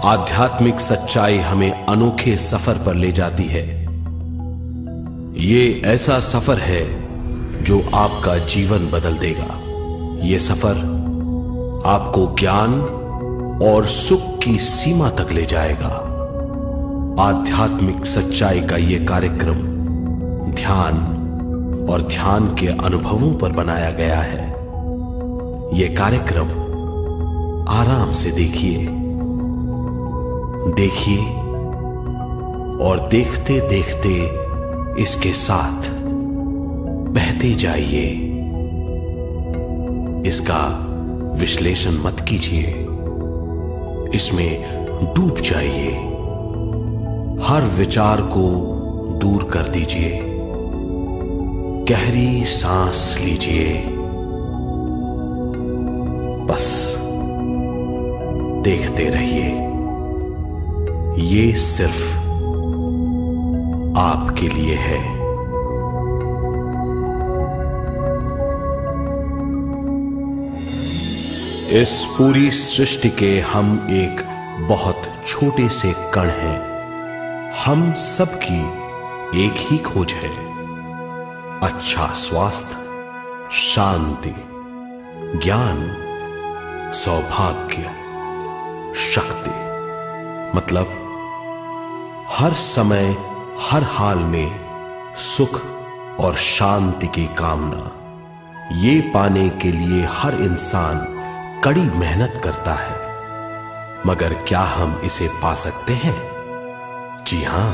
आध्यात्मिक सच्चाई हमें अनोखे सफर पर ले जाती है। ये ऐसा सफर है जो आपका जीवन बदल देगा। ये सफर आपको ज्ञान और सुख की सीमा तक ले जाएगा। आध्यात्मिक सच्चाई का यह कार्यक्रम ध्यान और ध्यान के अनुभवों पर बनाया गया है। यह कार्यक्रम आराम से देखिए और देखते देखते इसके साथ बहते जाइए। इसका विश्लेषण मत कीजिए, इसमें डूब जाइए। हर विचार को दूर कर दीजिए। गहरी सांस लीजिए। बस देखते रहिए। ये सिर्फ आपके लिए है। इस पूरी सृष्टि के हम एक बहुत छोटे से कण हैं। हम सबकी एक ही खोज है, अच्छा स्वास्थ्य, शांति, ज्ञान, सौभाग्य, शक्ति। मतलब हर समय हर हाल में सुख और शांति की कामना। ये पाने के लिए हर इंसान कड़ी मेहनत करता है, मगर क्या हम इसे पा सकते हैं? जी हां,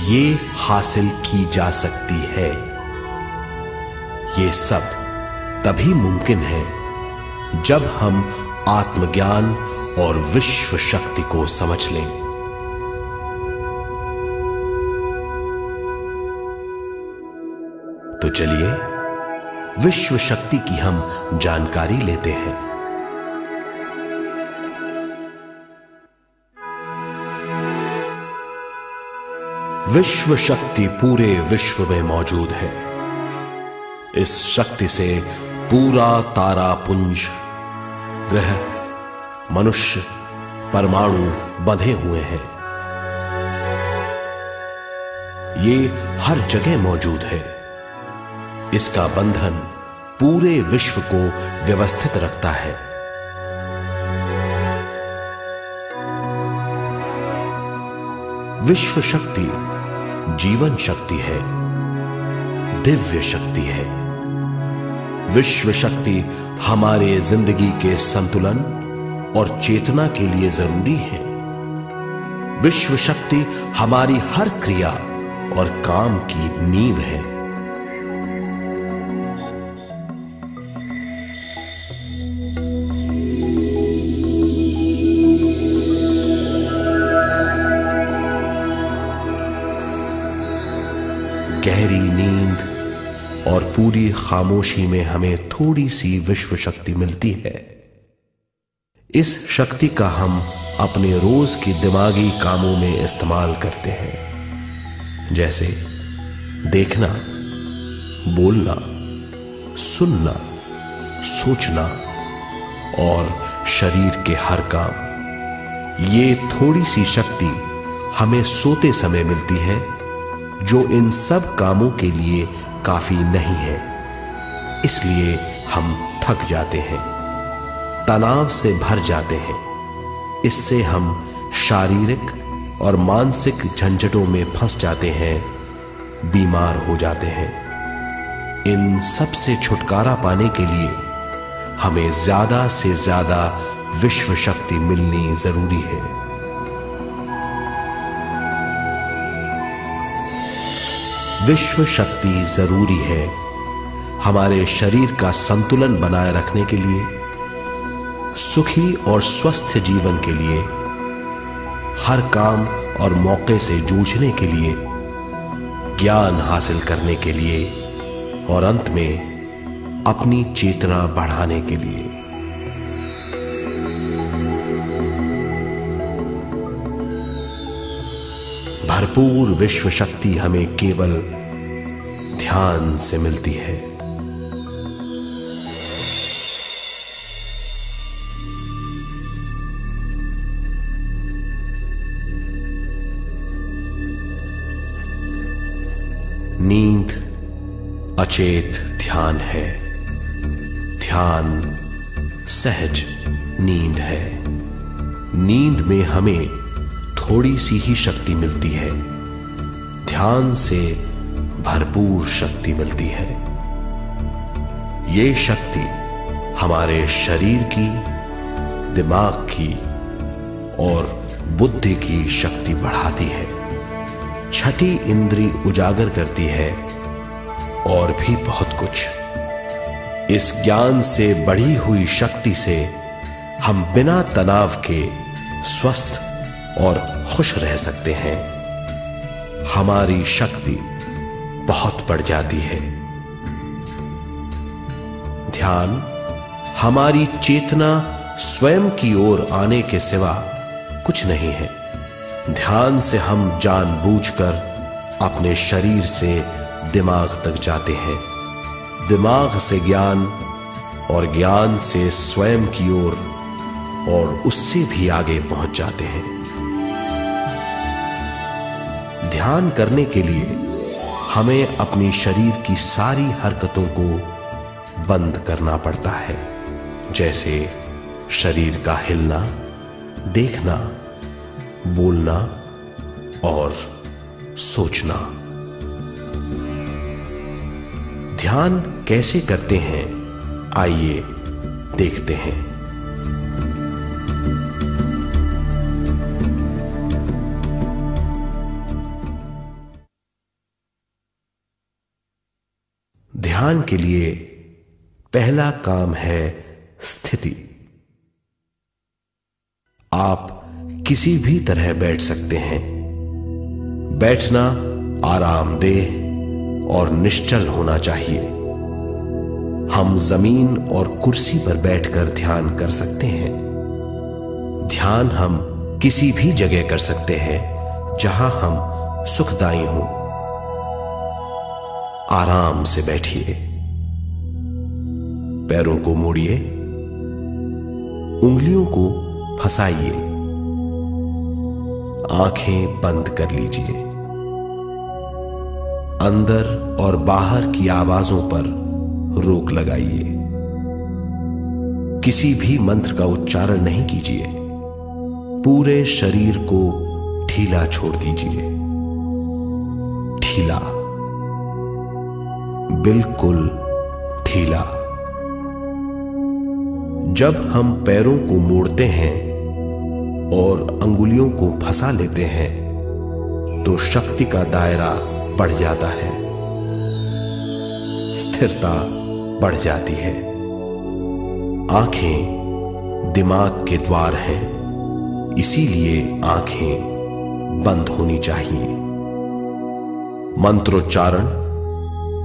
ये हासिल की जा सकती है। ये सब तभी मुमकिन है जब हम आत्मज्ञान और विश्व शक्ति को समझ लें। तो चलिए विश्व शक्ति की हम जानकारी लेते हैं। विश्व शक्ति पूरे विश्व में मौजूद है। इस शक्ति से पूरा तारापुंज, ग्रह, मनुष्य, परमाणु बंधे हुए हैं। ये हर जगह मौजूद है। इसका बंधन पूरे विश्व को व्यवस्थित रखता है। विश्व शक्ति जीवन शक्ति है, दिव्य शक्ति है। विश्व शक्ति हमारे जिंदगी के संतुलन और चेतना के लिए जरूरी है। विश्व शक्ति हमारी हर क्रिया और काम की नींव है। गहरी नींद और पूरी खामोशी में हमें थोड़ी सी विश्व शक्ति मिलती है। इस शक्ति का हम अपने रोज की दिमागी कामों में इस्तेमाल करते हैं, जैसे देखना, बोलना, सुनना, सोचना और शरीर के हर काम। ये थोड़ी सी शक्ति हमें सोते समय मिलती है, जो इन सब कामों के लिए काफी नहीं है। इसलिए हम थक जाते हैं, तनाव से भर जाते हैं। इससे हम शारीरिक और मानसिक झंझटों में फंस जाते हैं, बीमार हो जाते हैं। इन सब से छुटकारा पाने के लिए हमें ज्यादा से ज्यादा विश्व शक्ति मिलनी जरूरी है। विश्व शक्ति जरूरी है हमारे शरीर का संतुलन बनाए रखने के लिए, सुखी और स्वस्थ जीवन के लिए, हर काम और मौके से जूझने के लिए, ज्ञान हासिल करने के लिए और अंत में अपनी चेतना बढ़ाने के लिए। भरपूर विश्व शक्ति हमें केवल ध्यान से मिलती है। अचेत ध्यान है। ध्यान सहज नींद है। नींद में हमें थोड़ी सी ही शक्ति मिलती है, ध्यान से भरपूर शक्ति मिलती है। ये शक्ति हमारे शरीर की, दिमाग की और बुद्धि की शक्ति बढ़ाती है। छठी इंद्री उजागर करती है और भी बहुत कुछ। इस ज्ञान से बढ़ी हुई शक्ति से हम बिना तनाव के स्वस्थ और खुश रह सकते हैं। हमारी शक्ति बहुत बढ़ जाती है। ध्यान हमारी चेतना स्वयं की ओर आने के सिवा कुछ नहीं है। ध्यान से हम जानबूझकर अपने शरीर से दिमाग तक जाते हैं, दिमाग से ज्ञान और ज्ञान से स्वयं की ओर और उससे भी आगे पहुंच जाते हैं। ध्यान करने के लिए हमें अपने शरीर की सारी हरकतों को बंद करना पड़ता है, जैसे शरीर का हिलना, देखना, बोलना और सोचना। ध्यान कैसे करते हैं, आइए देखते हैं। ध्यान के लिए पहला काम है स्थिति। आप किसी भी तरह बैठ सकते हैं। बैठना आरामदेह और निश्चल होना चाहिए। हम जमीन और कुर्सी पर बैठकर ध्यान कर सकते हैं। ध्यान हम किसी भी जगह कर सकते हैं जहां हम सुखदायी हों। आराम से बैठिए, पैरों को मोड़िए, उंगलियों को फंसाइए, आंखें बंद कर लीजिए। अंदर और बाहर की आवाजों पर रोक लगाइए। किसी भी मंत्र का उच्चारण नहीं कीजिए। पूरे शरीर को ढीला छोड़ दीजिए। ढीला, बिल्कुल ढीला। जब हम पैरों को मोड़ते हैं और अंगुलियों को फंसा लेते हैं तो शक्ति का दायरा बढ़ जाता है, स्थिरता बढ़ जाती है। आंखें दिमाग के द्वार हैं, इसीलिए आंखें बंद होनी चाहिए। मंत्रोच्चारण,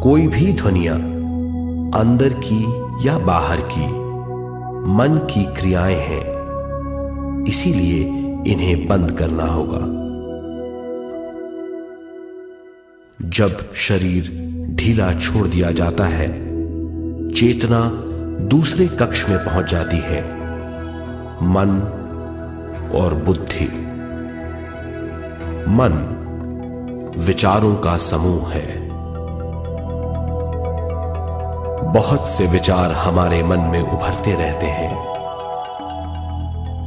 कोई भी ध्वनियां अंदर की या बाहर की मन की क्रियाएं हैं, इसीलिए इन्हें बंद करना होगा। जब शरीर ढीला छोड़ दिया जाता है, चेतना दूसरे कक्ष में पहुंच जाती है, मन और बुद्धि। मन विचारों का समूह है। बहुत से विचार हमारे मन में उभरते रहते हैं।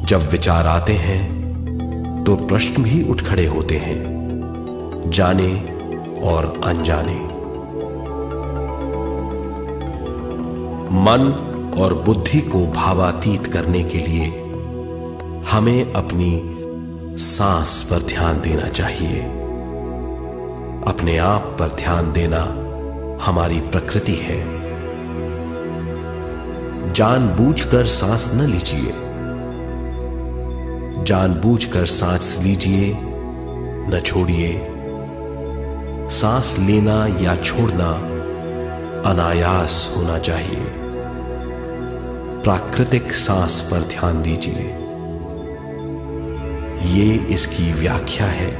जब विचार आते हैं तो प्रश्न भी उठ खड़े होते हैं, जाने और अनजाने। मन और बुद्धि को भावातीत करने के लिए हमें अपनी सांस पर ध्यान देना चाहिए। अपने आप पर ध्यान देना हमारी प्रकृति है। जानबूझकर सांस न लीजिए। जानबूझकर सांस लीजिए, न छोड़िए। सांस लेना या छोड़ना अनायास होना चाहिए। प्राकृतिक सांस पर ध्यान दीजिए। ये इसकी व्याख्या है,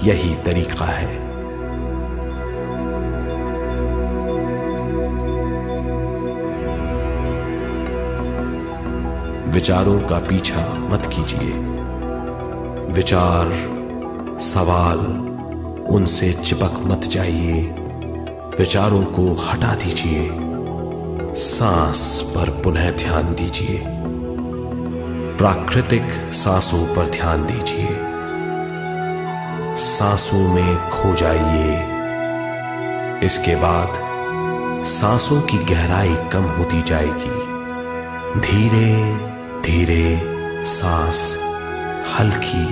यही तरीका है। विचारों का पीछा मत कीजिए। विचार, सवाल, उनसे चिपक मत जाइए। विचारों को हटा दीजिए। सांस पर पुनः ध्यान दीजिए। प्राकृतिक सांसों पर ध्यान दीजिए। सांसों में खो जाइए। इसके बाद सांसों की गहराई कम होती जाएगी। धीरे धीरे सांस हल्की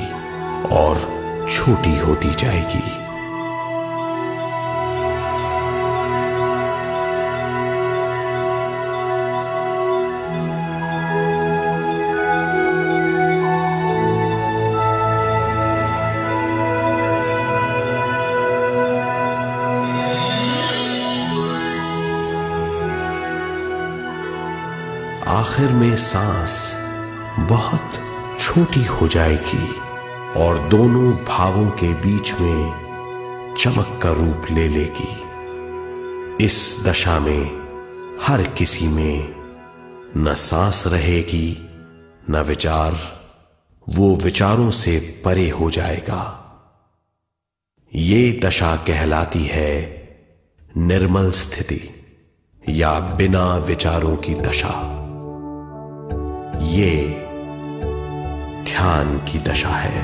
और छोटी होती जाएगी। आखिर में सांस बहुत छोटी हो जाएगी और दोनों भावों के बीच में चमक का रूप ले लेगी। इस दशा में हर किसी में न सांस रहेगी न विचार। वो विचारों से परे हो जाएगा। ये दशा कहलाती है निर्मल स्थिति या बिना विचारों की दशा। ये ध्यान की दशा है।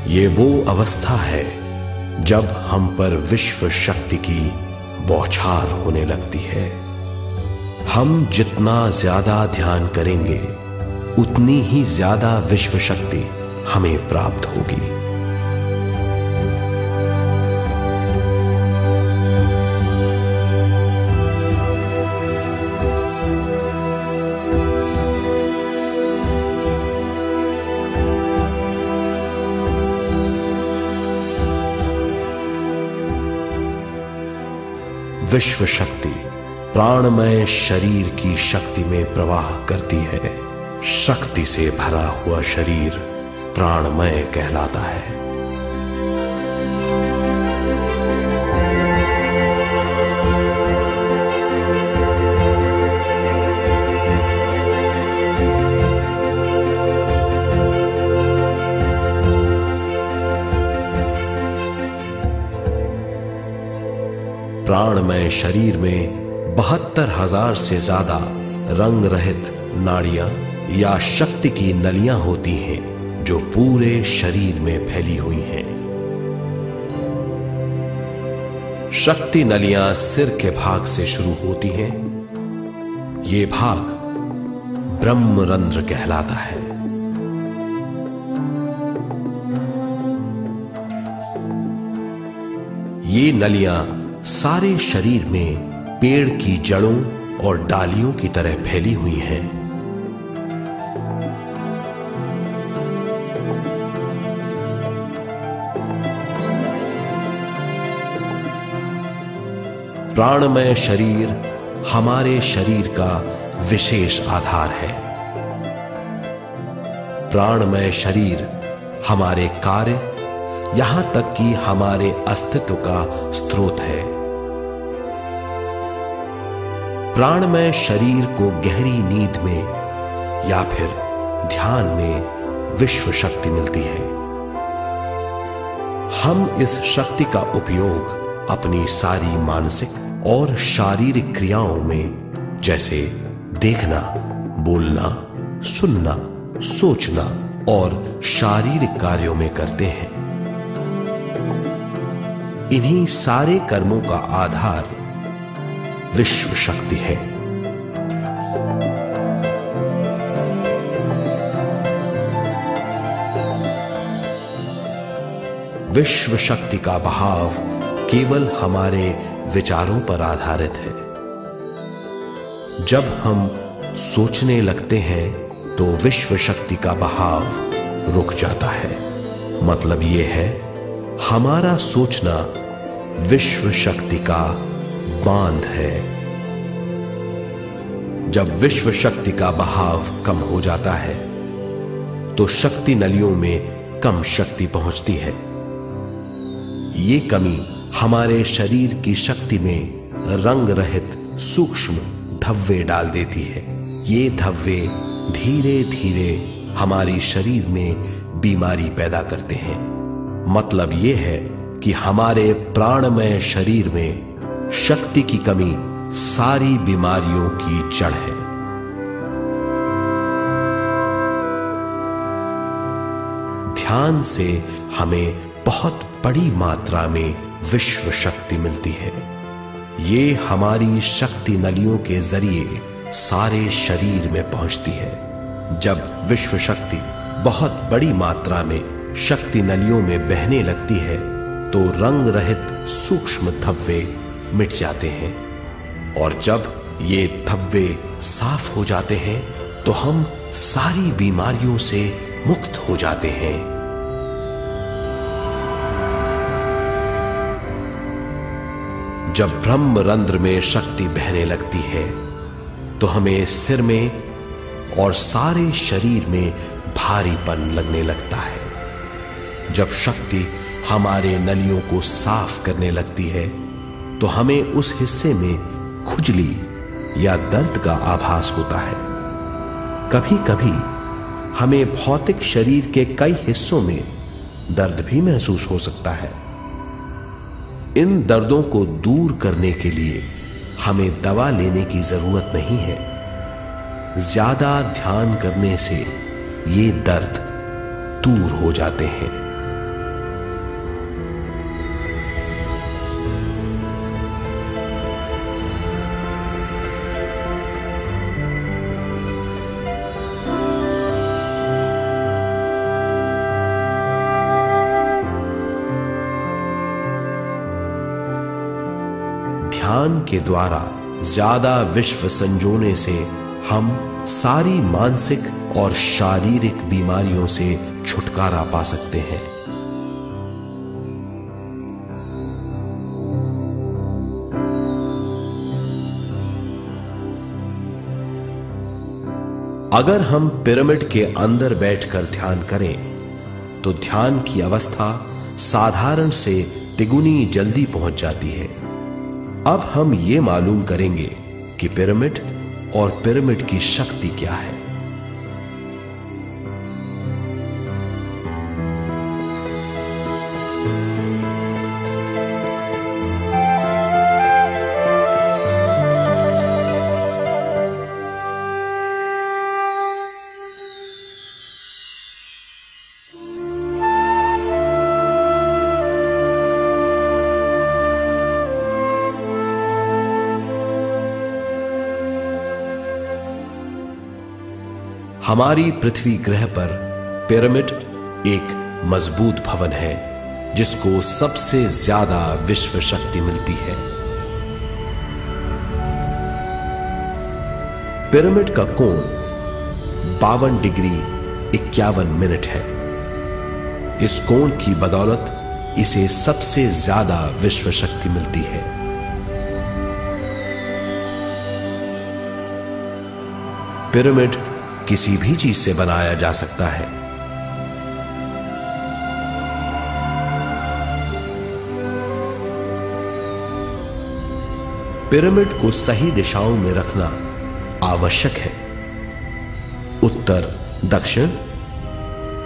ये वो अवस्था है जब हम पर विश्व शक्ति की बौछार होने लगती है। हम जितना ज्यादा ध्यान करेंगे उतनी ही ज्यादा विश्व शक्ति हमें प्राप्त होगी। विश्व शक्ति प्राणमय शरीर की शक्ति में प्रवाह करती है। शक्ति से भरा हुआ शरीर प्राणमय कहलाता है। प्राणमय शरीर में 72,000 से ज्यादा रंग रहित नाड़ियां या शक्ति की नलियां होती हैं जो पूरे शरीर में फैली हुई हैं। शक्ति नलियां सिर के भाग से शुरू होती हैं। ये भाग ब्रह्मरंध्र कहलाता है। ये नलियां सारे शरीर में पेड़ की जड़ों और डालियों की तरह फैली हुई हैं। प्राणमय शरीर हमारे शरीर का विशेष आधार है। प्राणमय शरीर हमारे कार्य यहां तक कि हमारे अस्तित्व का स्रोत है। प्राणमय शरीर को गहरी नींद में या फिर ध्यान में विश्व शक्ति मिलती है। हम इस शक्ति का उपयोग अपनी सारी मानसिक और शारीरिक क्रियाओं में जैसे देखना, बोलना, सुनना, सोचना और शारीरिक कार्यों में करते हैं। इन्हीं सारे कर्मों का आधार विश्व शक्ति है। विश्व शक्ति का बहाव केवल हमारे विचारों पर आधारित है। जब हम सोचने लगते हैं तो विश्व शक्ति का बहाव रुक जाता है। मतलब यह है, हमारा सोचना विश्व शक्ति का बांध है। जब विश्व शक्ति का बहाव कम हो जाता है तो शक्ति नलियों में कम शक्ति पहुंचती है। ये कमी हमारे शरीर की शक्ति में रंग रहित सूक्ष्म धब्बे डाल देती है। ये धब्बे धीरे धीरे हमारे शरीर में बीमारी पैदा करते हैं। मतलब यह है कि हमारे प्राणमय शरीर में शक्ति की कमी सारी बीमारियों की जड़ है। ध्यान से हमें बहुत बड़ी मात्रा में विश्व शक्ति मिलती है। ये हमारी शक्ति नलियों के जरिए सारे शरीर में पहुंचती है। जब विश्व शक्ति बहुत बड़ी मात्रा में शक्ति नलियों में बहने लगती है तो रंग रहित सूक्ष्म धब्बे मिट जाते हैं, और जब ये धब्बे साफ हो जाते हैं तो हम सारी बीमारियों से मुक्त हो जाते हैं। जब ब्रह्म रंध्र में शक्ति बहने लगती है तो हमें सिर में और सारे शरीर में भारीपन लगने लगता है। जब शक्ति हमारे नलियों को साफ करने लगती है तो हमें उस हिस्से में खुजली या दर्द का आभास होता है। कभी कभी हमें भौतिक शरीर के कई हिस्सों में दर्द भी महसूस हो सकता है। इन दर्दों को दूर करने के लिए हमें दवा लेने की जरूरत नहीं है। ज्यादा ध्यान करने से ये दर्द दूर हो जाते हैं। ध्यान के द्वारा ज्यादा विश्व संजोने से हम सारी मानसिक और शारीरिक बीमारियों से छुटकारा पा सकते हैं। अगर हम पिरामिड के अंदर बैठकर ध्यान करें तो ध्यान की अवस्था साधारण से तिगुनी जल्दी पहुंच जाती है। अब हम ये मालूम करेंगे कि पिरामिड और पिरामिड की शक्ति क्या है। हमारी पृथ्वी ग्रह पर पिरामिड एक मजबूत भवन है जिसको सबसे ज्यादा विश्व शक्ति मिलती है। पिरामिड का कोण 52 डिग्री 51 मिनट है। इस कोण की बदौलत इसे सबसे ज्यादा विश्व शक्ति मिलती है। पिरामिड किसी भी चीज से बनाया जा सकता है। पिरामिड को सही दिशाओं में रखना आवश्यक है। उत्तर, दक्षिण,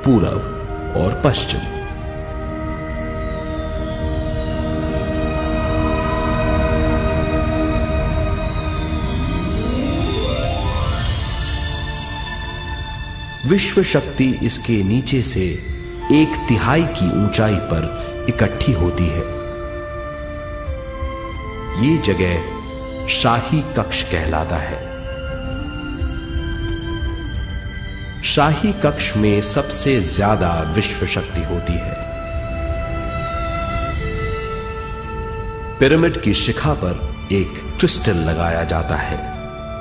पूरब और पश्चिम। विश्व शक्ति इसके नीचे से 1/3 की ऊंचाई पर इकट्ठी होती है। ये जगह शाही कक्ष कहलाता है। शाही कक्ष में सबसे ज्यादा विश्व शक्ति होती है। पिरामिड की शिखा पर एक क्रिस्टल लगाया जाता है।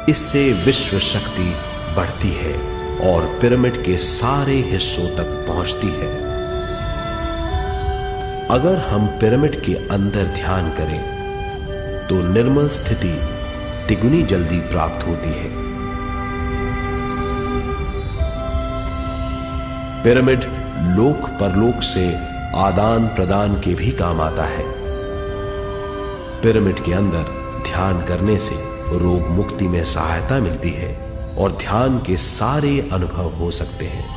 इससे विश्व शक्ति बढ़ती है और पिरामिड के सारे हिस्सों तक पहुंचती है। अगर हम पिरामिड के अंदर ध्यान करें तो निर्मल स्थिति तिगुनी जल्दी प्राप्त होती है। पिरामिड लोक परलोक से आदान प्रदान के भी काम आता है। पिरामिड के अंदर ध्यान करने से रोग मुक्ति में सहायता मिलती है और ध्यान के सारे अनुभव हो सकते हैं।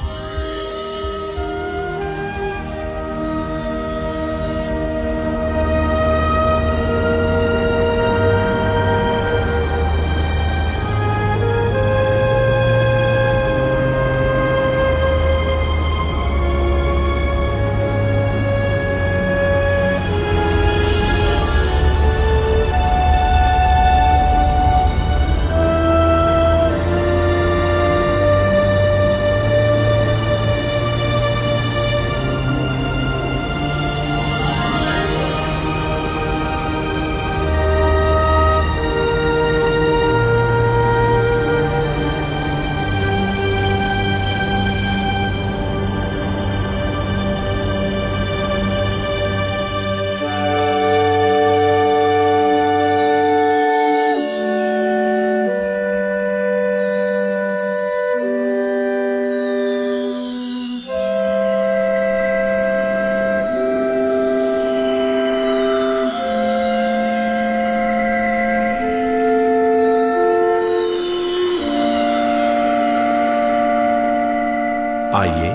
आइए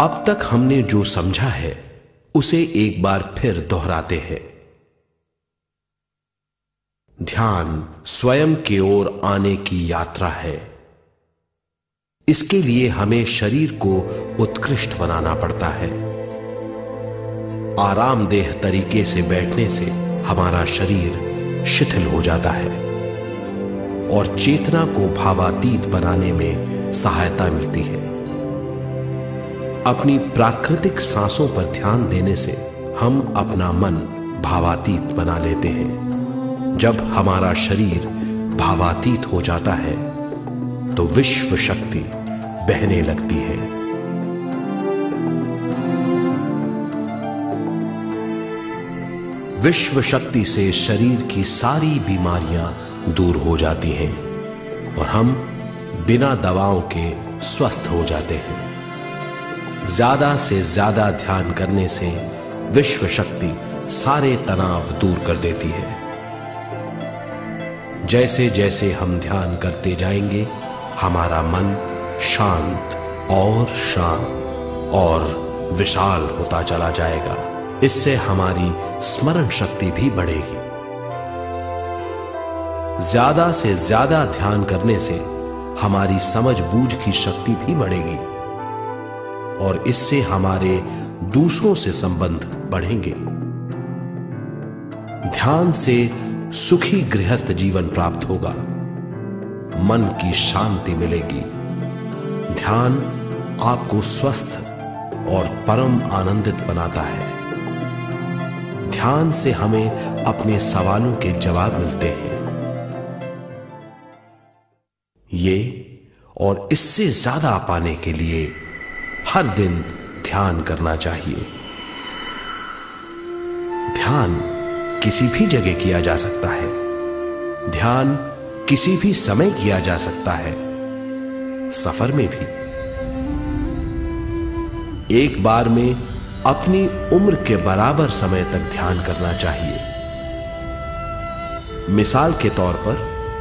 अब तक हमने जो समझा है उसे एक बार फिर दोहराते हैं। ध्यान स्वयं की ओर आने की यात्रा है। इसके लिए हमें शरीर को उत्कृष्ट बनाना पड़ता है। आरामदेह तरीके से बैठने से हमारा शरीर शिथिल हो जाता है और चेतना को भावातीत बनाने में सहायता मिलती है। अपनी प्राकृतिक सांसों पर ध्यान देने से हम अपना मन भावातीत बना लेते हैं। जब हमारा शरीर भावातीत हो जाता है तो विश्व शक्ति बहने लगती है। विश्व शक्ति से शरीर की सारी बीमारियां दूर हो जाती हैं और हम बिना दवाओं के स्वस्थ हो जाते हैं। ज्यादा से ज्यादा ध्यान करने से विश्व शक्ति सारे तनाव दूर कर देती है। जैसे जैसे हम ध्यान करते जाएंगे हमारा मन शांत और विशाल होता चला जाएगा। इससे हमारी स्मरण शक्ति भी बढ़ेगी। ज्यादा से ज्यादा ध्यान करने से हमारी समझ बूझ की शक्ति भी बढ़ेगी और इससे हमारे दूसरों से संबंध बढ़ेंगे। ध्यान से सुखी गृहस्थ जीवन प्राप्त होगा, मन की शांति मिलेगी। ध्यान आपको स्वस्थ और परम आनंदित बनाता है। ध्यान से हमें अपने सवालों के जवाब मिलते हैं। ये और इससे ज्यादा पाने के लिए हर दिन ध्यान करना चाहिए। ध्यान किसी भी जगह किया जा सकता है। ध्यान किसी भी समय किया जा सकता है, सफर में भी। एक बार में अपनी उम्र के बराबर समय तक ध्यान करना चाहिए। मिसाल के तौर पर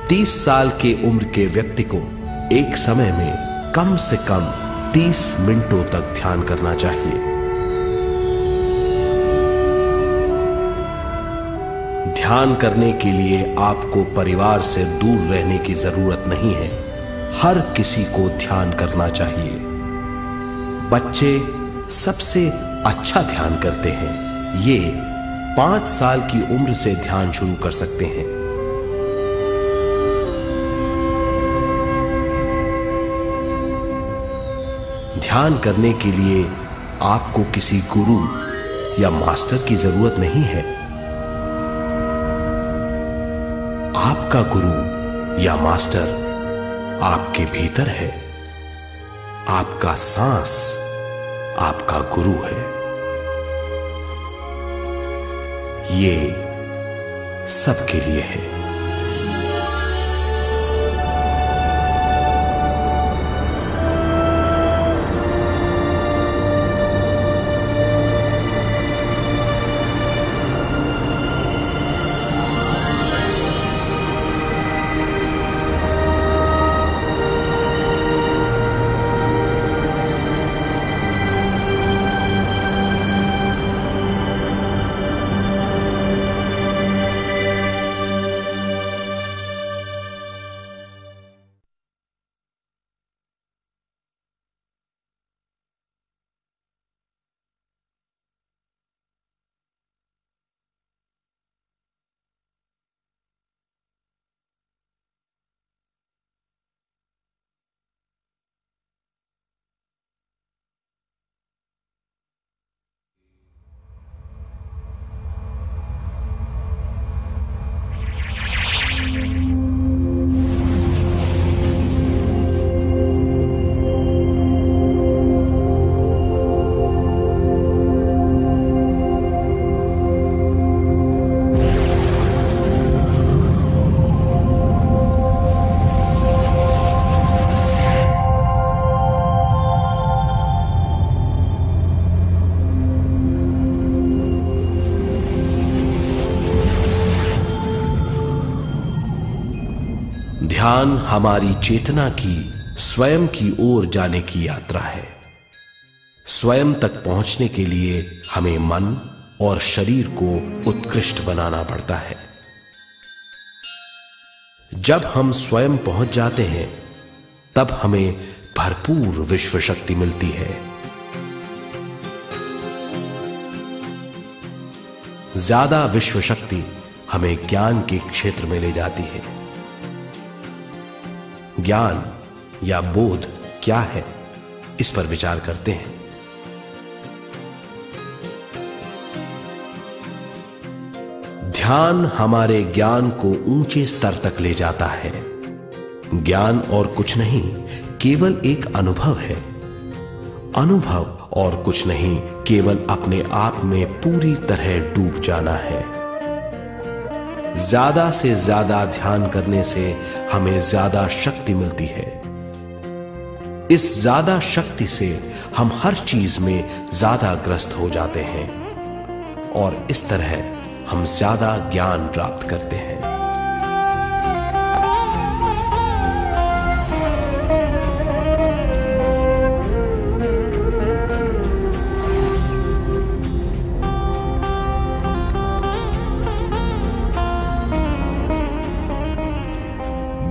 30 साल के उम्र के व्यक्ति को एक समय में कम से कम 30 मिनटों तक ध्यान करना चाहिए। ध्यान करने के लिए आपको परिवार से दूर रहने की जरूरत नहीं है। हर किसी को ध्यान करना चाहिए। बच्चे सबसे अच्छा ध्यान करते हैं। ये 5 साल की उम्र से ध्यान शुरू कर सकते हैं। ध्यान करने के लिए आपको किसी गुरु या मास्टर की जरूरत नहीं है। आपका गुरु या मास्टर आपके भीतर है। आपका सांस आपका गुरु है। ये सबके लिए है। ध्यान हमारी चेतना की स्वयं की ओर जाने की यात्रा है। स्वयं तक पहुंचने के लिए हमें मन और शरीर को उत्कृष्ट बनाना पड़ता है। जब हम स्वयं पहुंच जाते हैं तब हमें भरपूर विश्व शक्ति मिलती है। ज्यादा विश्व शक्ति हमें ज्ञान के क्षेत्र में ले जाती है। ज्ञान या बोध क्या है, इस पर विचार करते हैं। ध्यान हमारे ज्ञान को ऊंचे स्तर तक ले जाता है। ज्ञान और कुछ नहीं, केवल एक अनुभव है। अनुभव और कुछ नहीं, केवल अपने आप में पूरी तरह डूब जाना है। ज्यादा से ज्यादा ध्यान करने से हमें ज्यादा शक्ति मिलती है। इस ज्यादा शक्ति से हम हर चीज में ज्यादा ग्रस्त हो जाते हैं और इस तरह हम ज्यादा ज्ञान प्राप्त करते हैं।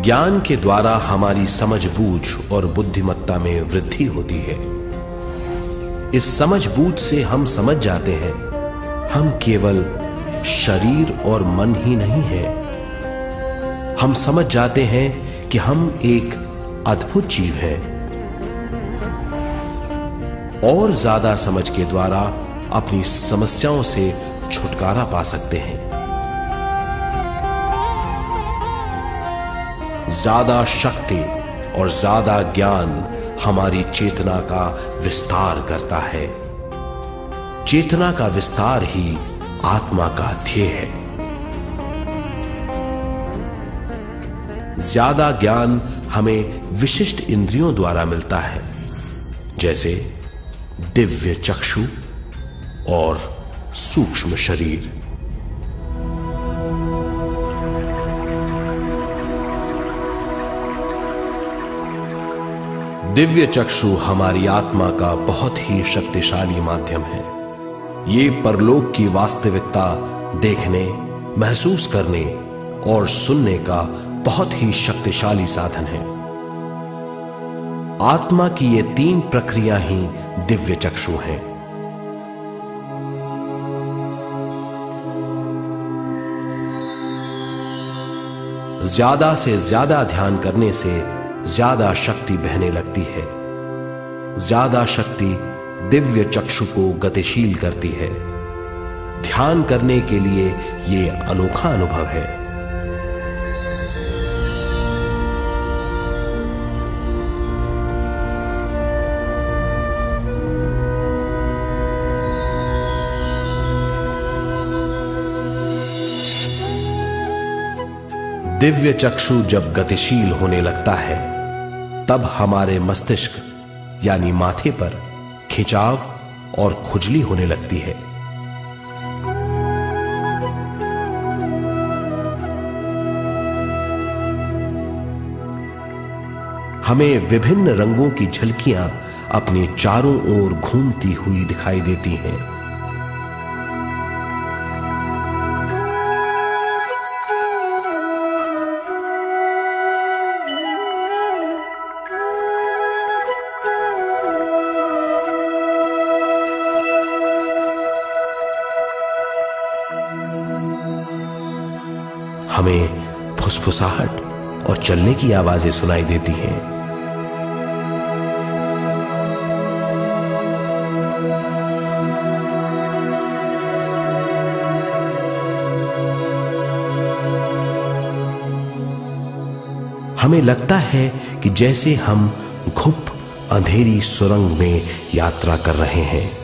ज्ञान के द्वारा हमारी समझबूझ और बुद्धिमत्ता में वृद्धि होती है। इस समझबूझ से हम समझ जाते हैं हम केवल शरीर और मन ही नहीं है। हम समझ जाते हैं कि हम एक अद्भुत जीव हैं। और ज्यादा समझ के द्वारा अपनी समस्याओं से छुटकारा पा सकते हैं। ज्यादा शक्ति और ज्यादा ज्ञान हमारी चेतना का विस्तार करता है। चेतना का विस्तार ही आत्मा का ध्येय है। ज्यादा ज्ञान हमें विशिष्ट इंद्रियों द्वारा मिलता है, जैसे दिव्य चक्षु और सूक्ष्म शरीर। दिव्य चक्षु हमारी आत्मा का बहुत ही शक्तिशाली माध्यम है। ये परलोक की वास्तविकता देखने, महसूस करने और सुनने का बहुत ही शक्तिशाली साधन है। आत्मा की ये तीन प्रक्रिया ही दिव्य चक्षु हैं। ज्यादा से ज्यादा ध्यान करने से ज्यादा शक्ति बहने लगती है। ज्यादा शक्ति दिव्य चक्षु को गतिशील करती है। ध्यान करने के लिए यह अनोखा अनुभव है। दिव्य चक्षु जब गतिशील होने लगता है तब हमारे मस्तिष्क यानी माथे पर खिंचाव और खुजली होने लगती है। हमें विभिन्न रंगों की झलकियां अपने चारों ओर घूमती हुई दिखाई देती हैं। हमें फुसफुसाहट और चलने की आवाजें सुनाई देती हैं। हमें लगता है कि जैसे हम घुप अंधेरी सुरंग में यात्रा कर रहे हैं।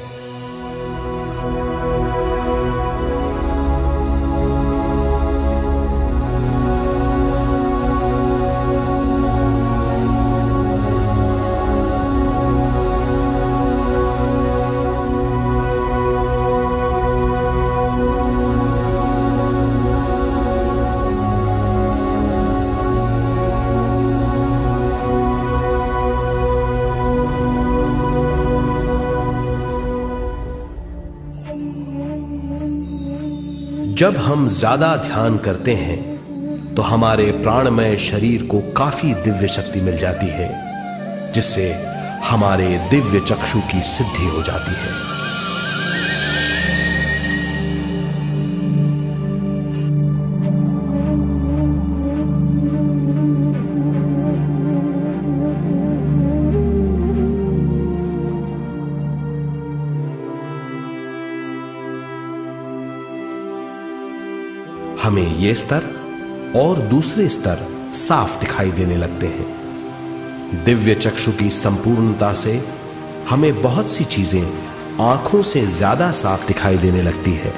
जब हम ज्यादा ध्यान करते हैं तो हमारे प्राणमय शरीर को काफी दिव्य शक्ति मिल जाती है, जिससे हमारे दिव्य चक्षु की सिद्धि हो जाती है। हमें ये स्तर और दूसरे स्तर साफ दिखाई देने लगते हैं। दिव्य चक्षु की संपूर्णता से हमें बहुत सी चीजें आंखों से ज्यादा साफ दिखाई देने लगती है।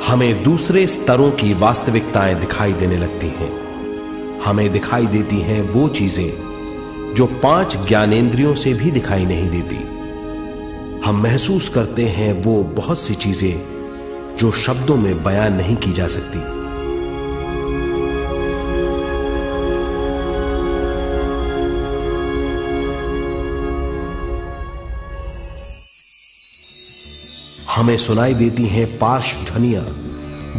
हमें दूसरे स्तरों की वास्तविकताएं दिखाई देने लगती हैं। हमें दिखाई देती हैं वो चीजें जो 5 ज्ञानेंद्रियों से भी दिखाई नहीं देती। हम महसूस करते हैं वो बहुत सी चीजें जो शब्दों में बयान नहीं की जा सकती। हमें सुनाई देती हैं पार्श्व ध्वनियां,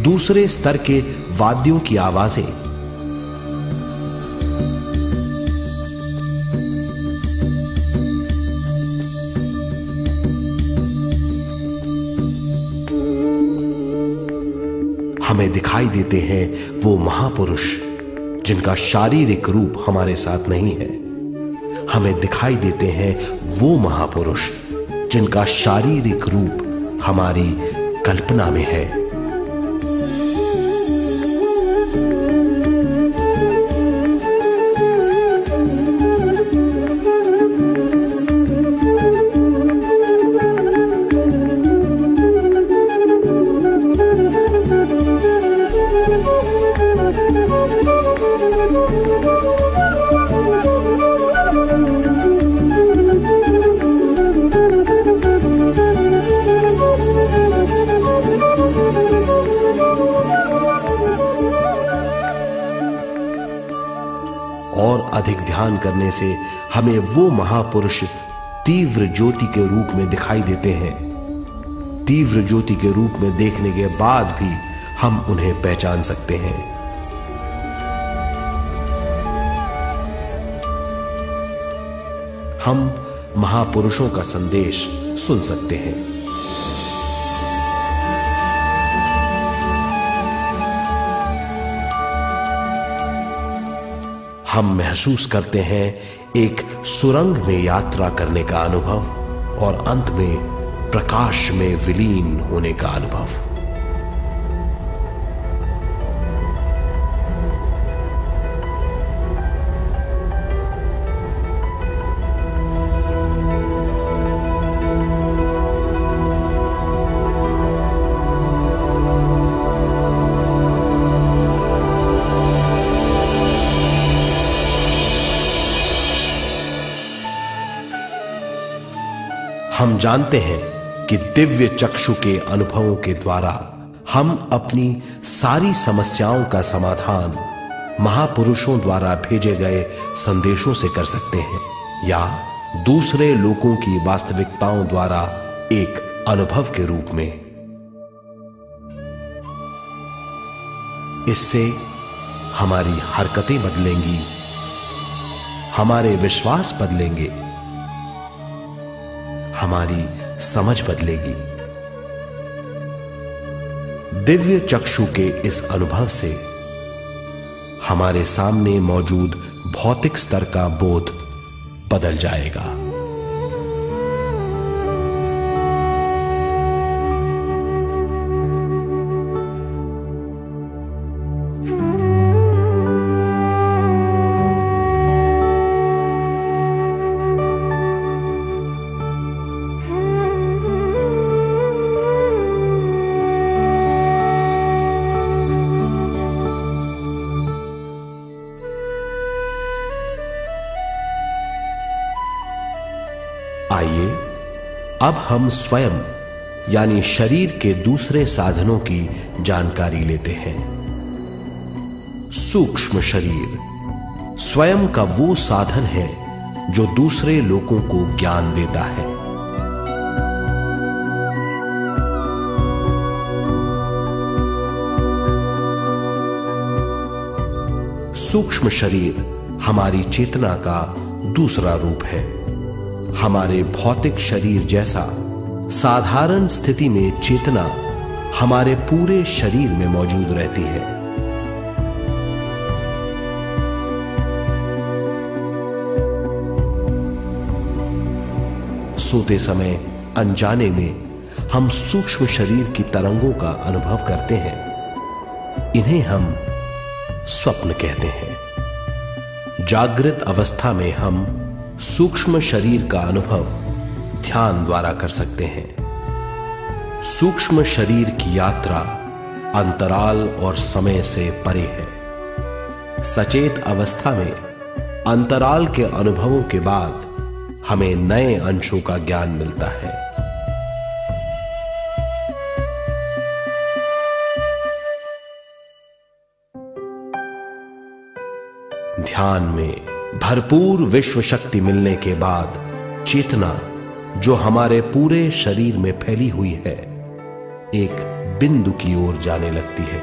दूसरे स्तर के वाद्यों की आवाजें। हमें दिखाई देते हैं वो महापुरुष जिनका शारीरिक रूप हमारे साथ नहीं है। हमें दिखाई देते हैं वो महापुरुष जिनका शारीरिक रूप हमारी कल्पना में है। और अधिक ध्यान करने से हमें वो महापुरुष तीव्र ज्योति के रूप में दिखाई देते हैं। तीव्र ज्योति के रूप में देखने के बाद भी हम उन्हें पहचान सकते हैं। हम महापुरुषों का संदेश सुन सकते हैं। हम महसूस करते हैं एक सुरंग में यात्रा करने का अनुभव और अंत में प्रकाश में विलीन होने का अनुभव। हम जानते हैं कि दिव्य चक्षु के अनुभवों के द्वारा हम अपनी सारी समस्याओं का समाधान महापुरुषों द्वारा भेजे गए संदेशों से कर सकते हैं, या दूसरे लोगों की वास्तविकताओं द्वारा एक अनुभव के रूप में। इससे हमारी हरकतें बदलेंगी, हमारे विश्वास बदलेंगे, हमारी समझ बदलेगी। दिव्य चक्षु के इस अनुभव से हमारे सामने मौजूद भौतिक स्तर का बोध बदल जाएगा। आइए अब हम स्वयं यानी शरीर के दूसरे साधनों की जानकारी लेते हैं। सूक्ष्म शरीर स्वयं का वो साधन है जो दूसरे लोगों को ज्ञान देता है। सूक्ष्म शरीर हमारी चेतना का दूसरा रूप है। हमारे भौतिक शरीर जैसा साधारण स्थिति में चेतना हमारे पूरे शरीर में मौजूद रहती है। सोते समय अनजाने में हम सूक्ष्म शरीर की तरंगों का अनुभव करते हैं। इन्हें हम स्वप्न कहते हैं। जागृत अवस्था में हम सूक्ष्म शरीर का अनुभव ध्यान द्वारा कर सकते हैं। सूक्ष्म शरीर की यात्रा अंतराल और समय से परे है। सचेत अवस्था में अंतराल के अनुभवों के बाद हमें नए अंशों का ज्ञान मिलता है। ध्यान में भरपूर विश्व शक्ति मिलने के बाद चेतना जो हमारे पूरे शरीर में फैली हुई है, एक बिंदु की ओर जाने लगती है।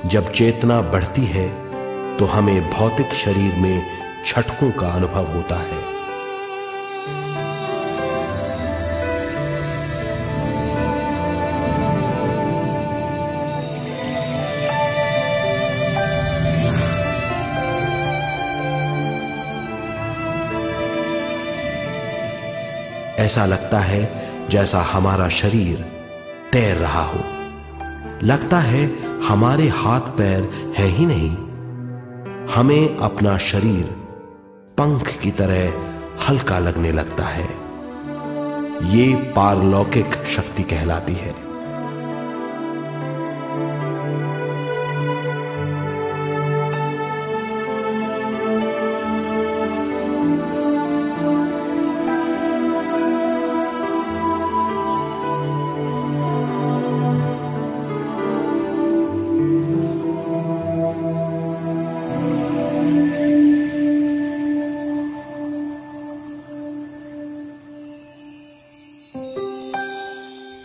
जब चेतना बढ़ती है तो हमें भौतिक शरीर में झटकों का अनुभव होता है। ऐसा लगता है जैसा हमारा शरीर तैर रहा हो। लगता है हमारे हाथ पैर हैं ही नहीं। हमें अपना शरीर पंख की तरह हल्का लगने लगता है। ये पारलौकिक शक्ति कहलाती है।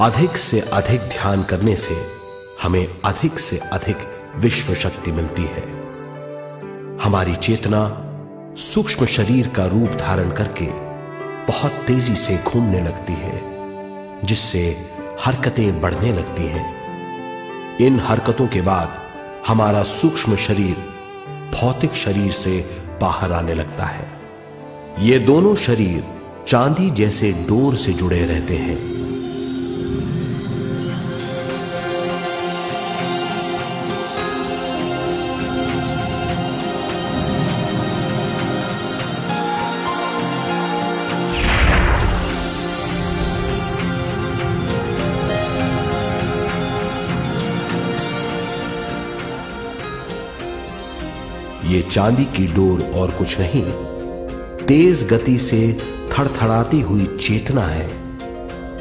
अधिक से अधिक ध्यान करने से हमें अधिक से अधिक विश्व शक्ति मिलती है। हमारी चेतना सूक्ष्म शरीर का रूप धारण करके बहुत तेजी से घूमने लगती है, जिससे हरकतें बढ़ने लगती हैं। इन हरकतों के बाद हमारा सूक्ष्म शरीर भौतिक शरीर से बाहर आने लगता है। ये दोनों शरीर चांदी जैसे डोर से जुड़े रहते हैं। ये चांदी की डोर और कुछ नहीं, तेज गति से थड़थड़ाती हुई चेतना है,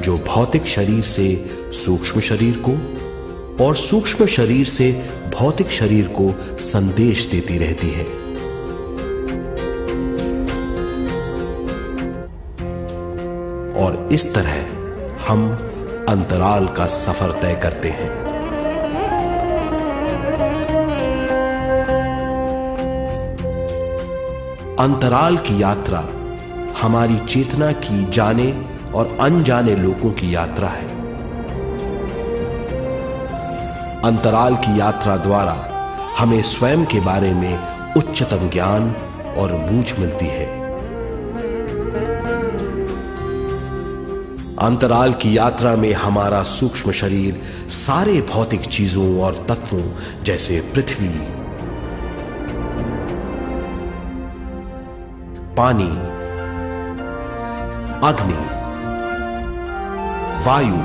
जो भौतिक शरीर से सूक्ष्म शरीर को और सूक्ष्म शरीर से भौतिक शरीर को संदेश देती रहती है। और इस तरह हम अंतराल का सफर तय करते हैं। अंतराल की यात्रा हमारी चेतना की जाने और अनजाने लोगों की यात्रा है। अंतराल की यात्रा द्वारा हमें स्वयं के बारे में उच्चतम ज्ञान और बूझ मिलती है। अंतराल की यात्रा में हमारा सूक्ष्म शरीर सारे भौतिक चीजों और तत्वों जैसे पृथ्वी, पानी, अग्नि, वायु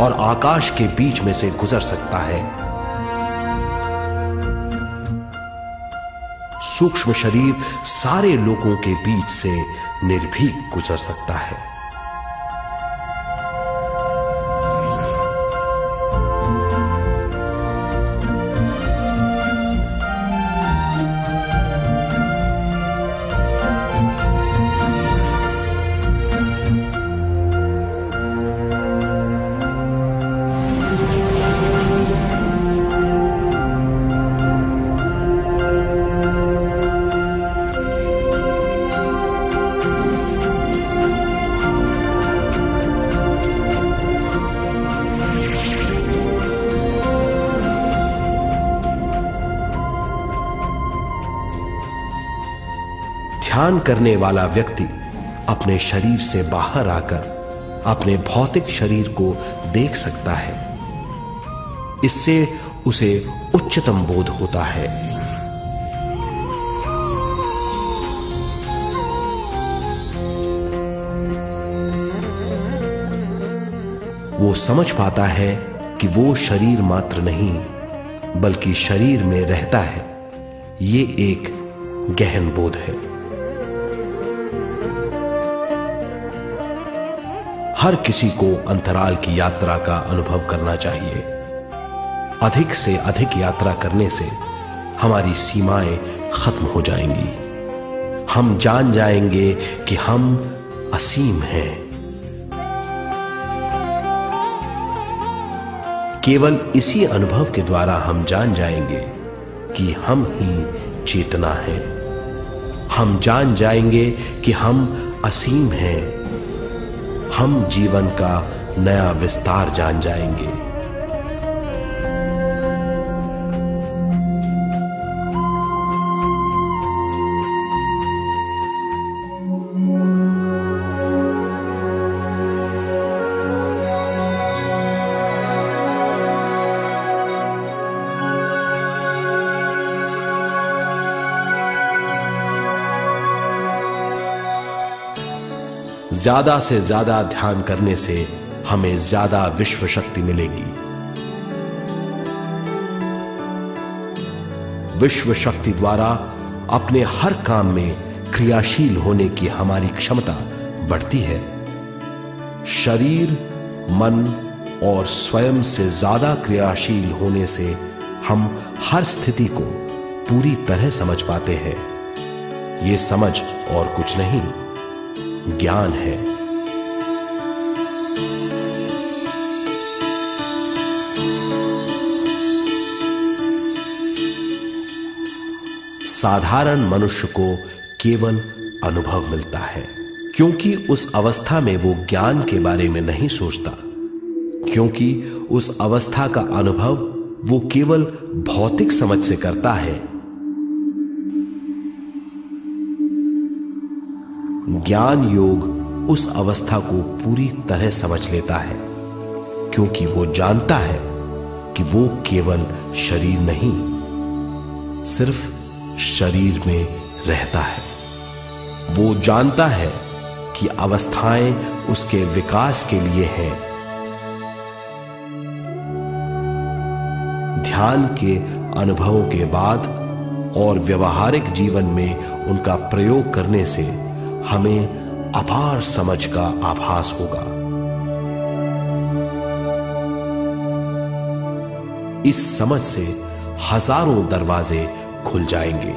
और आकाश के बीच में से गुजर सकता है। सूक्ष्म शरीर सारे लोगों के बीच से निर्भीक गुजर सकता है। ध्यान करने वाला व्यक्ति अपने शरीर से बाहर आकर अपने भौतिक शरीर को देख सकता है। इससे उसे उच्चतम बोध होता है। वो समझ पाता है कि वो शरीर मात्र नहीं बल्कि शरीर में रहता है। ये एक गहन बोध है। हर किसी को अंतराल की यात्रा का अनुभव करना चाहिए। अधिक से अधिक यात्रा करने से हमारी सीमाएं खत्म हो जाएंगी। हम जान जाएंगे कि हम असीम हैं। केवल इसी अनुभव के द्वारा हम जान जाएंगे कि हम ही चेतना हैं। हम जान जाएंगे कि हम असीम हैं। हम जीवन का नया विस्तार जान जाएंगे। ज्यादा से ज्यादा ध्यान करने से हमें ज्यादा विश्व शक्ति मिलेगी। विश्व शक्ति द्वारा अपने हर काम में क्रियाशील होने की हमारी क्षमता बढ़ती है। शरीर, मन और स्वयं से ज्यादा क्रियाशील होने से हम हर स्थिति को पूरी तरह समझ पाते हैं। यह समझ और कुछ नहीं, ज्ञान है। साधारण मनुष्य को केवल अनुभव मिलता है, क्योंकि उस अवस्था में वो ज्ञान के बारे में नहीं सोचता, क्योंकि उस अवस्था का अनुभव वो केवल भौतिक समझ से करता है। ज्ञान योग उस अवस्था को पूरी तरह समझ लेता है, क्योंकि वो जानता है कि वो केवल शरीर नहीं, सिर्फ शरीर में रहता है। वो जानता है कि अवस्थाएं उसके विकास के लिए हैं। ध्यान के अनुभवों के बाद और व्यवहारिक जीवन में उनका प्रयोग करने से हमें अपार समझ का आभास होगा। इस समझ से हजारों दरवाजे खुल जाएंगे।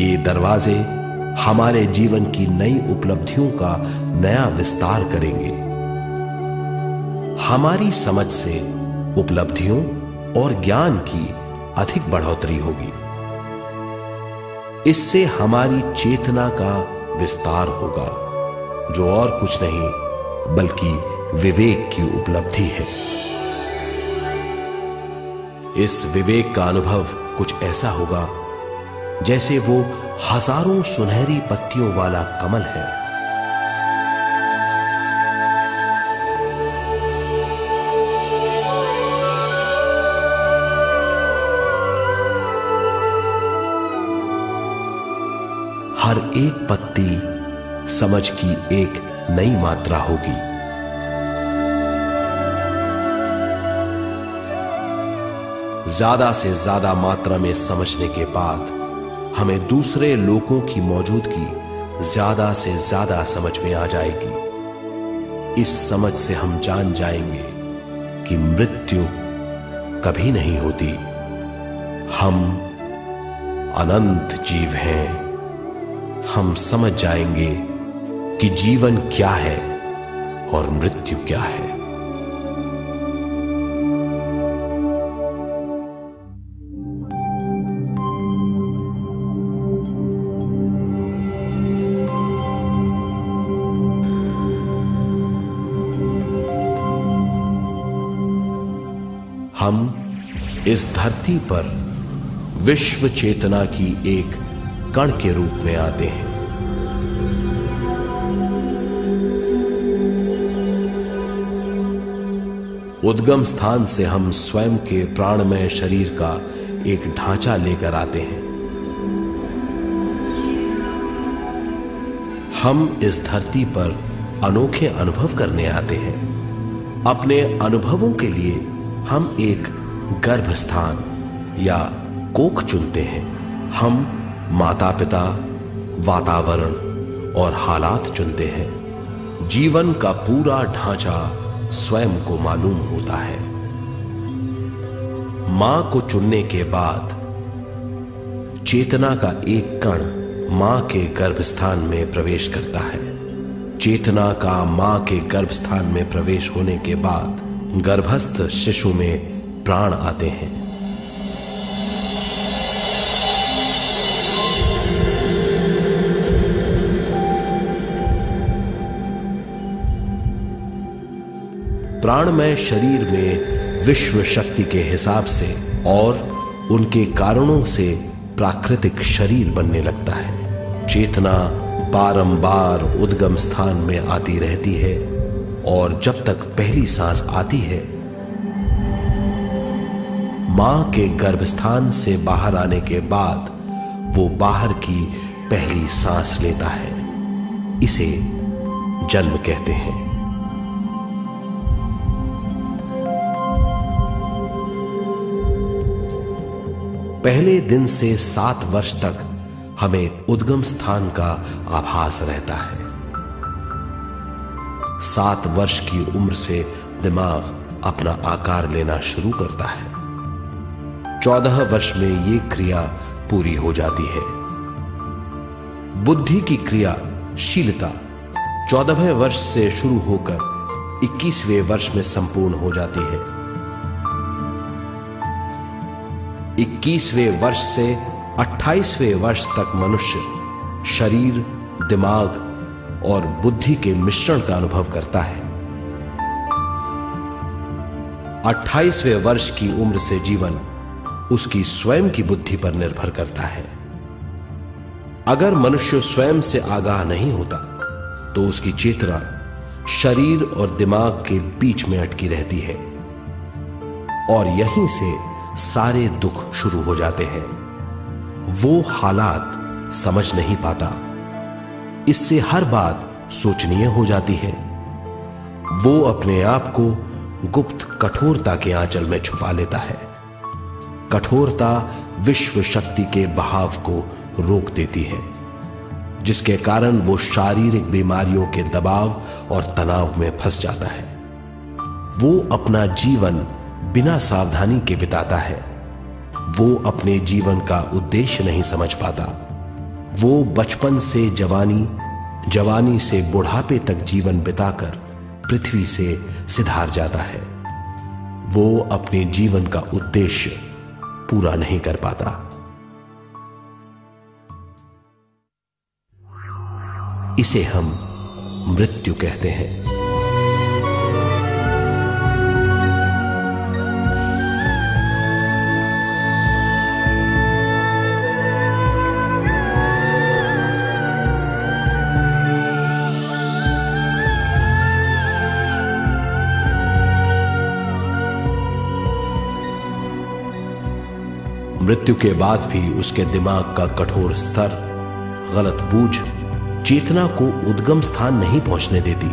ये दरवाजे हमारे जीवन की नई उपलब्धियों का नया विस्तार करेंगे। हमारी समझ से उपलब्धियों और ज्ञान की अधिक बढ़ोतरी होगी। इससे हमारी चेतना का विस्तार होगा, जो और कुछ नहीं बल्कि विवेक की उपलब्धि है। इस विवेक का अनुभव कुछ ऐसा होगा जैसे वो हजारों सुनहरी पत्तियों वाला कमल है। हर एक पत्ती समझ की एक नई मात्रा होगी। ज्यादा से ज्यादा मात्रा में समझने के बाद हमें दूसरे लोगों की मौजूदगी ज्यादा से ज्यादा समझ में आ जाएगी। इस समझ से हम जान जाएंगे कि मृत्यु कभी नहीं होती। हम अनंत जीव हैं। हम समझ जाएंगे कि जीवन क्या है और मृत्यु क्या है। हम इस धरती पर विश्व चेतना की एक कण के रूप में आते हैं। उद्गम स्थान से हम स्वयं के प्राणमय शरीर का एक ढांचा लेकर आते हैं। हम इस धरती पर अनोखे अनुभव करने आते हैं। अपने अनुभवों के लिए हम एक गर्भ स्थान या कोख चुनते हैं। हम माता पिता, वातावरण और हालात चुनते हैं। जीवन का पूरा ढांचा स्वयं को मालूम होता है। मां को चुनने के बाद चेतना का एक कण मां के गर्भस्थान में प्रवेश करता है। चेतना का मां के गर्भस्थान में प्रवेश होने के बाद गर्भस्थ शिशु में प्राण आते हैं। प्राणमय शरीर में विश्व शक्ति के हिसाब से और उनके कारणों से प्राकृतिक शरीर बनने लगता है। चेतना बारंबार उद्गम स्थान में आती रहती है और जब तक पहली सांस आती है, मां के गर्भस्थान से बाहर आने के बाद वो बाहर की पहली सांस लेता है। इसे जन्म कहते हैं। पहले दिन से 7 वर्ष तक हमें उद्गम स्थान का आभास रहता है। 7 वर्ष की उम्र से दिमाग अपना आकार लेना शुरू करता है। 14 वर्ष में यह क्रिया पूरी हो जाती है। बुद्धि की क्रियाशीलता 14वें वर्ष से शुरू होकर 21वें वर्ष में संपूर्ण हो जाती है। 21वें वर्ष से 28वें वर्ष तक मनुष्य शरीर, दिमाग और बुद्धि के मिश्रण का अनुभव करता है। 28वें वर्ष की उम्र से जीवन उसकी स्वयं की बुद्धि पर निर्भर करता है। अगर मनुष्य स्वयं से आगाह नहीं होता तो उसकी चेतना शरीर और दिमाग के बीच में अटकी रहती है और यहीं से सारे दुख शुरू हो जाते हैं। वो हालात समझ नहीं पाता, इससे हर बात सोचनीय हो जाती है। वो अपने आप को गुप्त कठोरता के आंचल में छुपा लेता है। कठोरता विश्व शक्ति के बहाव को रोक देती है, जिसके कारण वो शारीरिक बीमारियों के दबाव और तनाव में फंस जाता है। वो अपना जीवन बिना सावधानी के बिताता है। वो अपने जीवन का उद्देश्य नहीं समझ पाता। वो बचपन से जवानी, जवानी से बुढ़ापे तक जीवन बिताकर पृथ्वी से सिधार जाता है। वो अपने जीवन का उद्देश्य पूरा नहीं कर पाता। इसे हम मृत्यु कहते हैं। मृत्यु के बाद भी उसके दिमाग का कठोर स्तर, गलत बूझ चेतना को उद्गम स्थान नहीं पहुंचने देती।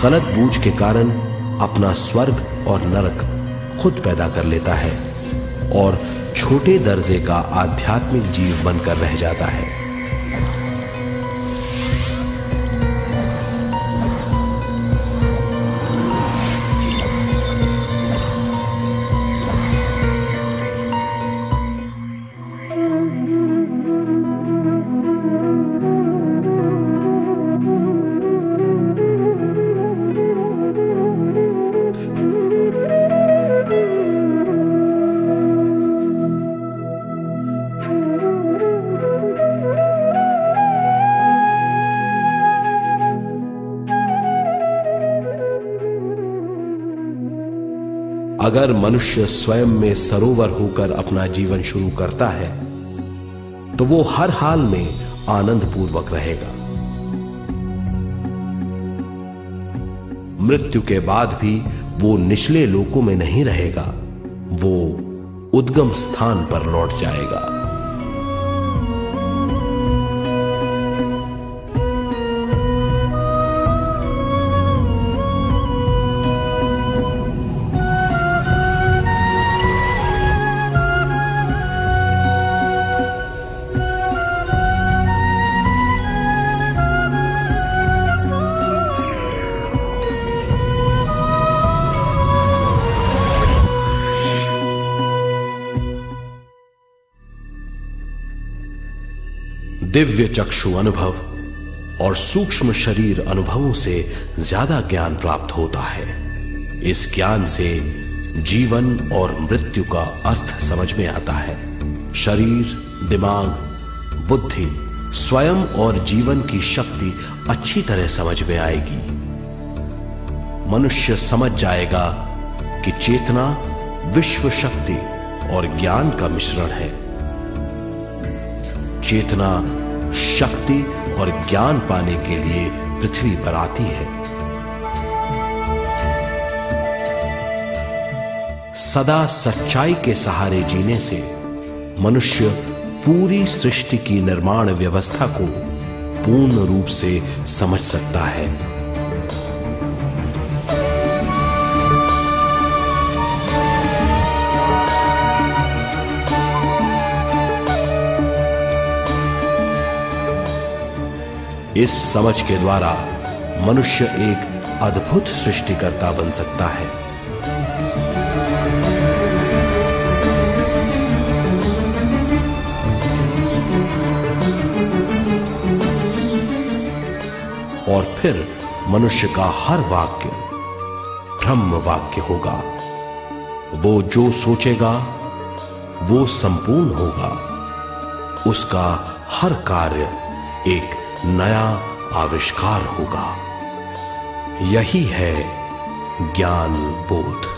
गलत बूझ के कारण अपना स्वर्ग और नरक खुद पैदा कर लेता है और छोटे दर्जे का आध्यात्मिक जीव बनकर रह जाता है। अगर मनुष्य स्वयं में सरोवर होकर अपना जीवन शुरू करता है तो वो हर हाल में आनंद पूर्वक रहेगा। मृत्यु के बाद भी वो निचले लोकों में नहीं रहेगा, वो उद्गम स्थान पर लौट जाएगा। दिव्य चक्षु अनुभव और सूक्ष्म शरीर अनुभवों से ज्यादा ज्ञान प्राप्त होता है। इस ज्ञान से जीवन और मृत्यु का अर्थ समझ में आता है। शरीर, दिमाग, बुद्धि, स्वयं और जीवन की शक्ति अच्छी तरह समझ में आएगी। मनुष्य समझ जाएगा कि चेतना विश्व शक्ति और ज्ञान का मिश्रण है। चेतना शक्ति और ज्ञान पाने के लिए पृथ्वी पर आती है। सदा सच्चाई के सहारे जीने से मनुष्य पूरी सृष्टि की निर्माण व्यवस्था को पूर्ण रूप से समझ सकता है। इस समझ के द्वारा मनुष्य एक अद्भुत सृष्टिकर्ता बन सकता है। और फिर मनुष्य का हर वाक्य ब्रह्म वाक्य होगा। वो जो सोचेगा वो संपूर्ण होगा। उसका हर कार्य एक नया आविष्कार होगा। यही है ज्ञान बोध।